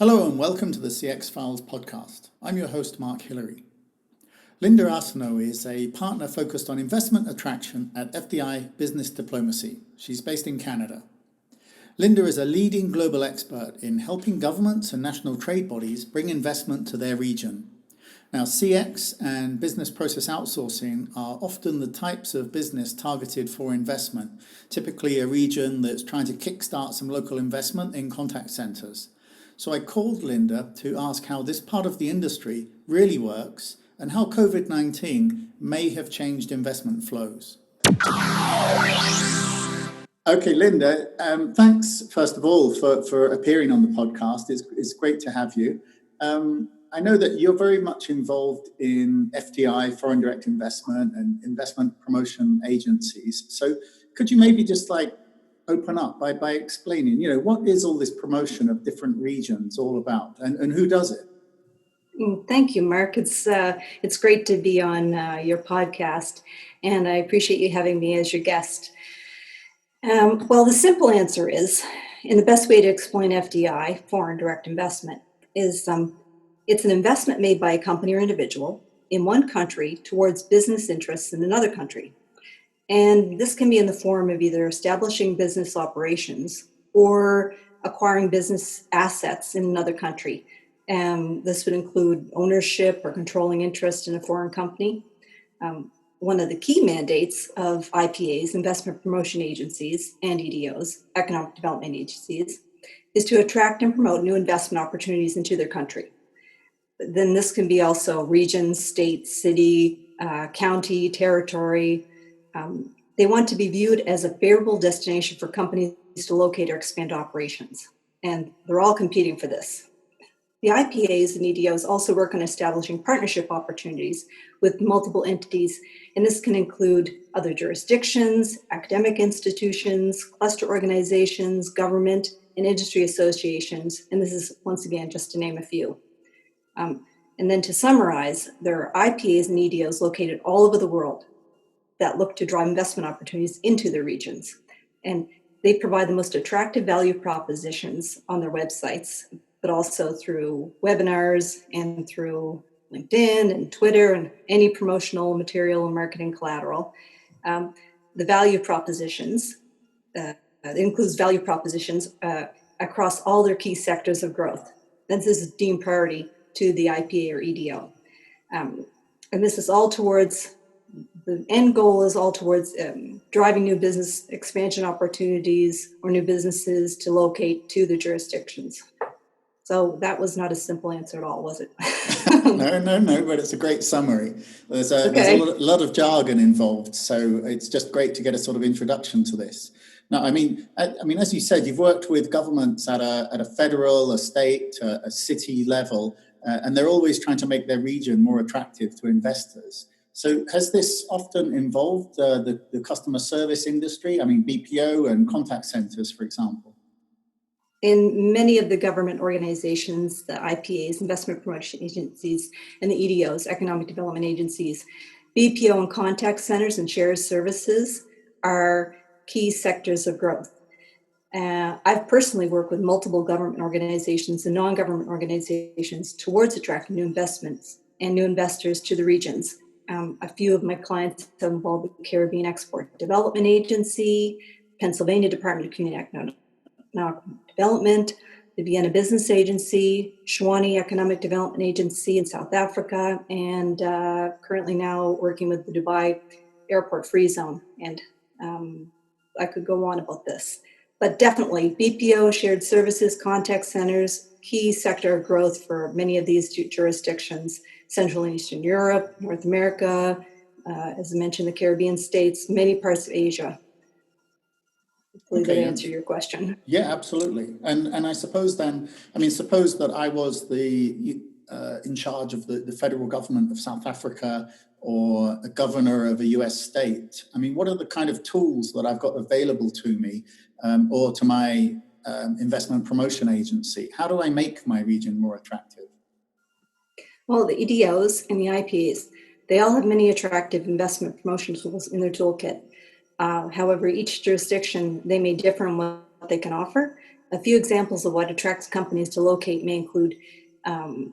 Hello and welcome to the CX Files podcast. I'm your host, Mark Hillary. Lynda Arsenault is a partner focused on investment attraction at FDI Business Diplomacy. She's based in Canada. Lynda is a leading global expert in helping governments and national trade bodies bring investment to their region. Now, CX and business process outsourcing are often the types of business targeted for investment, typically a region that's trying to kickstart some local investment in contact centers. So I called Lynda to ask how this part of the industry really works and how COVID-19 may have changed investment flows. Okay, Lynda, thanks first of all for appearing on the podcast. It's great to have you. I know that you're very much involved in FDI, foreign direct investment, and investment promotion agencies. So could you maybe just open up by explaining, what is all this promotion of different regions all about and who does it? Thank you, Mark. It's great to be on your podcast, and I appreciate you having me as your guest. Well, the simple answer is, and the best way to explain FDI, foreign direct investment, is it's an investment made by a company or individual in one country towards business interests in another country. And this can be in the form of either establishing business operations or acquiring business assets in another country. This would include ownership or controlling interest in a foreign company. One of the key mandates of IPAs, investment promotion agencies, and EDOs, economic development agencies, is to attract and promote new investment opportunities into their country. Then this can be also region, state, city, county, territory. They want to be viewed as a favorable destination for companies to locate or expand operations. And they're all competing for this. The IPAs and EDOs also work on establishing partnership opportunities with multiple entities, and this can include other jurisdictions, academic institutions, cluster organizations, government, and industry associations. And this is, once again, just to name a few. And then to summarize, there are IPAs and EDOs located all over the world that look to drive investment opportunities into their regions. And they provide the most attractive value propositions on their websites, but also through webinars and through LinkedIn and Twitter and any promotional material and marketing collateral. The value propositions includes value propositions across all their key sectors of growth. This is deemed priority to the IPA or EDO. And this is all towards, the end goal is all towards driving new business expansion opportunities or new businesses to locate to the jurisdictions. So that was not a simple answer at all, was it? No, but it's a great summary. There's a lot of jargon involved, so it's just great to get a sort of introduction to this. Now, I mean, as you said, you've worked with governments at a federal, a state, a city level, and they're always trying to make their region more attractive to investors. So has this often involved the customer service industry? I mean, BPO and contact centers, for example. In many of the government organizations, the IPAs, investment promotion agencies, and the EDOs, economic development agencies, BPO and contact centers and shared services are key sectors of growth. I've personally worked with multiple government organizations and non-government organizations towards attracting new investments and new investors to the regions. A few of my clients have involved the Caribbean Export Development Agency, Pennsylvania Department of Community Economic Development, the Vienna Business Agency, Shawani Economic Development Agency in South Africa, and currently now working with the Dubai Airport Free Zone. And I could go on about this. But definitely, BPO, shared services, contact centers, key sector of growth for many of these jurisdictions, Central and Eastern Europe, North America, as I mentioned, the Caribbean states, many parts of Asia. Hopefully that answered your question. Yeah, absolutely. And I suppose then, suppose that I was in charge of the federal government of South Africa or a governor of a US state. I mean, what are the kind of tools that I've got available to me or to my investment promotion agency? How do I make my region more attractive? Well, the EDOs and the IPs, they all have many attractive investment promotion tools in their toolkit. However, each jurisdiction, they may differ in what they can offer. A few examples of what attracts companies to locate may include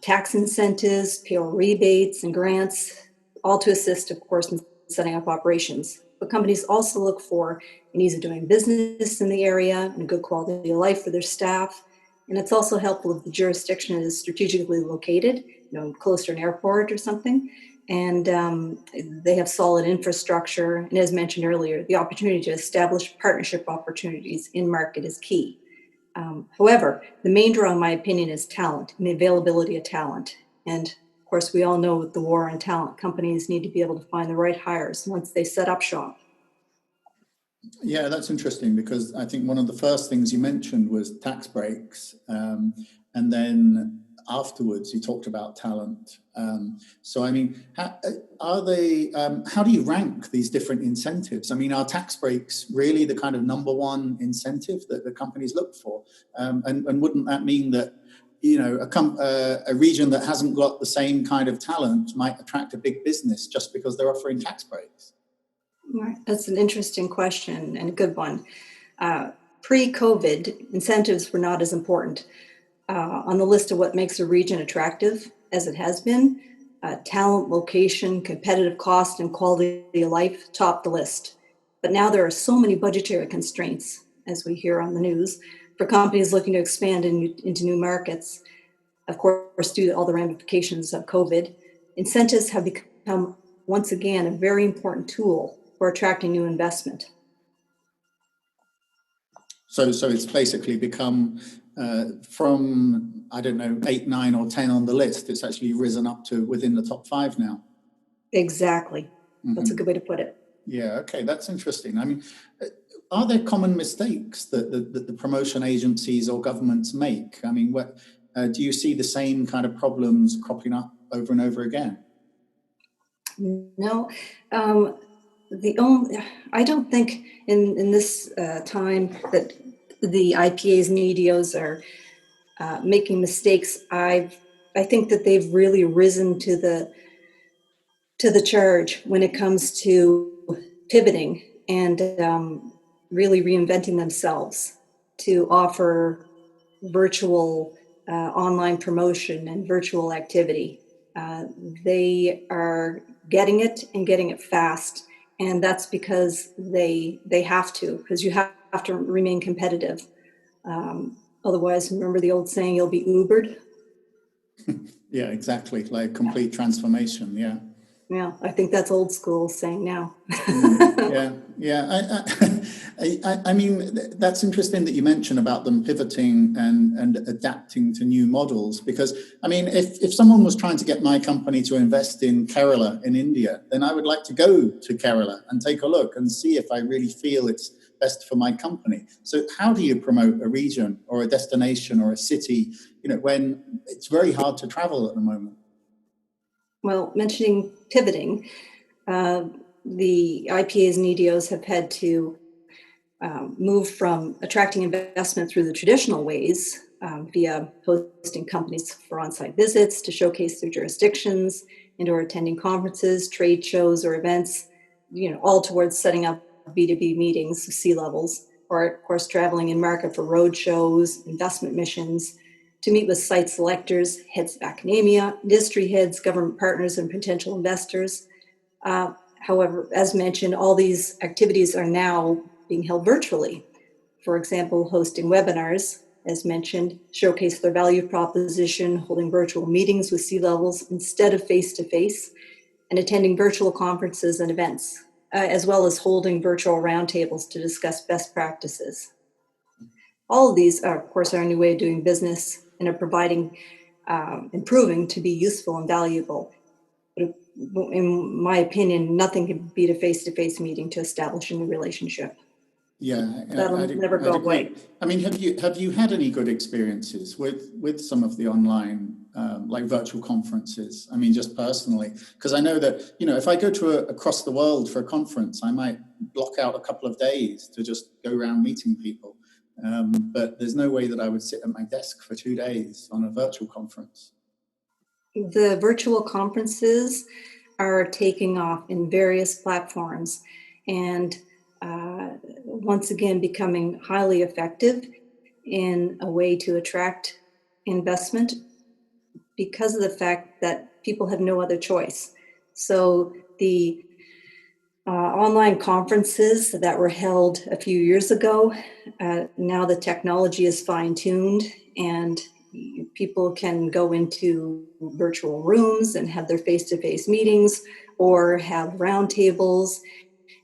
tax incentives, payroll rebates, and grants, all to assist, of course, in setting up operations. But companies also look for an ease of doing business in the area and a good quality of life for their staff. And it's also helpful if the jurisdiction is strategically located, close to an airport or something. And they have solid infrastructure. And as mentioned earlier, the opportunity to establish partnership opportunities in market is key. However, the main draw, in my opinion, is talent and the availability of talent. And of course, we all know with the war on talent, companies need to be able to find the right hires once they set up shop. Yeah, that's interesting, because I think one of the first things you mentioned was tax breaks, and then afterwards you talked about talent. So I mean, how do you rank these different incentives? I mean, are tax breaks really the kind of number one incentive that the companies look for? And wouldn't that mean that a region that hasn't got the same kind of talent might attract a big business just because they're offering tax breaks? That's an interesting question and a good one. Pre-COVID, incentives were not as important. On the list of what makes a region attractive, as it has been, talent, location, competitive cost, and quality of life top the list. But now there are so many budgetary constraints, as we hear on the news, for companies looking to expand into new markets. Of course, due to all the ramifications of COVID, incentives have become, once again, a very important tool for attracting new investment. So it's basically become from, I don't know, 8, 9, or 10 on the list, it's actually risen up to within the top 5 now. Exactly. Mm-hmm. That's a good way to put it. Yeah, okay, that's interesting. I mean, are there common mistakes that the promotion agencies or governments make? I mean, do you see the same kind of problems cropping up over and over again? No. I don't think in this time that the IPAs and EDOs are making mistakes. I think that they've really risen to the charge when it comes to pivoting and really reinventing themselves to offer virtual online promotion and virtual activity. They are getting it and getting it fast. And that's because they have to, because you have to remain competitive. Otherwise, remember the old saying, you'll be Ubered? Yeah, exactly. Like complete transformation. Yeah. Yeah, I think that's old school saying now. Yeah. I mean, that's interesting that you mention about them pivoting and adapting to new models, because, I mean, if someone was trying to get my company to invest in Kerala in India, then I would like to go to Kerala and take a look and see if I really feel it's best for my company. So how do you promote a region or a destination or a city, when it's very hard to travel at the moment? Well, mentioning pivoting, the IPAs and EDOs have had to move from attracting investment through the traditional ways via hosting companies for on-site visits to showcase their jurisdictions, and/or attending conferences, trade shows, or events, all towards setting up B2B meetings with C-levels, or of course traveling in market for road shows, investment missions, to meet with site selectors, heads of academia, industry heads, government partners, and potential investors. However, as mentioned, all these activities are now being held virtually. For example, hosting webinars, as mentioned, showcase their value proposition, holding virtual meetings with C-levels instead of face-to-face, and attending virtual conferences and events, as well as holding virtual roundtables to discuss best practices. All of these are, of course, our new way of doing business and are providing and proving to be useful and valuable. But in my opinion, nothing can beat a face-to-face meeting to establish a new relationship. Yeah, that'll never go away. I mean, have you had any good experiences with some of the online like virtual conferences? I mean, just personally, because I know that if I go to across the world for a conference, I might block out a couple of days to just go around meeting people. But there's no way that I would sit at my desk for 2 days on a virtual conference. The virtual conferences are taking off in various platforms and once again becoming highly effective in a way to attract investment because of the fact that people have no other choice. So the online conferences that were held a few years ago, now the technology is fine-tuned and people can go into virtual rooms and have their face-to-face meetings or have roundtables.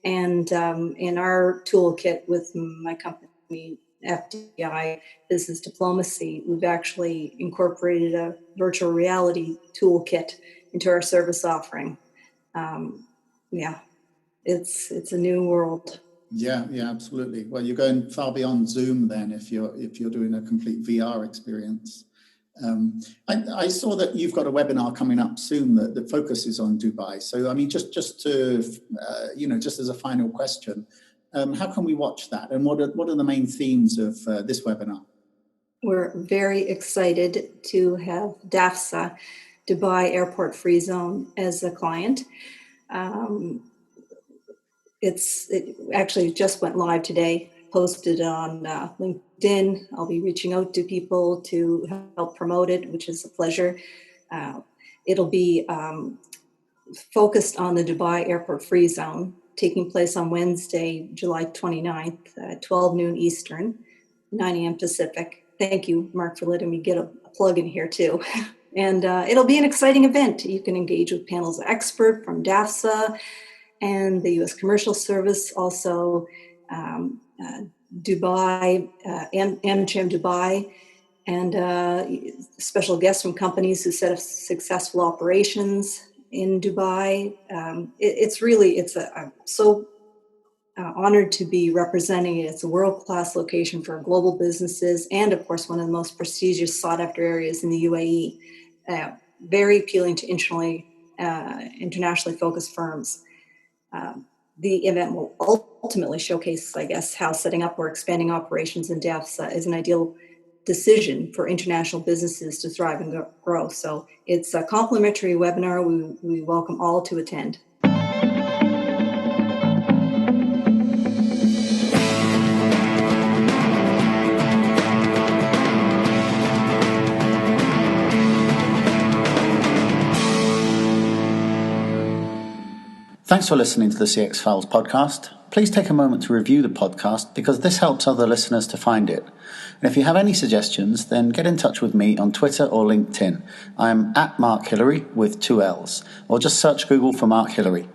And in our toolkit with my company, FDI Business Diplomacy, we've actually incorporated a virtual reality toolkit into our service offering. It's a new world. Yeah, absolutely. Well, you're going far beyond Zoom then if you're doing a complete VR experience. I saw that you've got a webinar coming up soon that focuses on Dubai. So, I mean, just to just as a final question, how can we watch that? And what are the main themes of this webinar? We're very excited to have DAFSA, Dubai Airport Free Zone, as a client. It actually just went live today, posted on LinkedIn. I'll be reaching out to people to help promote it, which is a pleasure. It'll be focused on the Dubai Airport Free Zone, taking place on Wednesday, July 29th, 12 noon Eastern, 9 a.m. Pacific. Thank you, Mark, for letting me get a plug in here too. And it'll be an exciting event. You can engage with panels of experts from DAFSA and the U.S. Commercial Service, also Dubai, Amcham Dubai, and special guests from companies who set up successful operations in Dubai. I'm so honored to be representing it. It's a world-class location for global businesses and, of course, one of the most prestigious sought-after areas in the UAE. Very appealing to internationally focused firms. The event will ultimately showcase, I guess, how setting up or expanding operations in DAFSA is an ideal decision for international businesses to thrive and grow. So it's a complimentary webinar. We welcome all to attend. Thanks for listening to the CX Files podcast. Please take a moment to review the podcast because this helps other listeners to find it. And if you have any suggestions, then get in touch with me on Twitter or LinkedIn. I'm @Mark Hillary with 2 L's, or just search Google for Mark Hillary.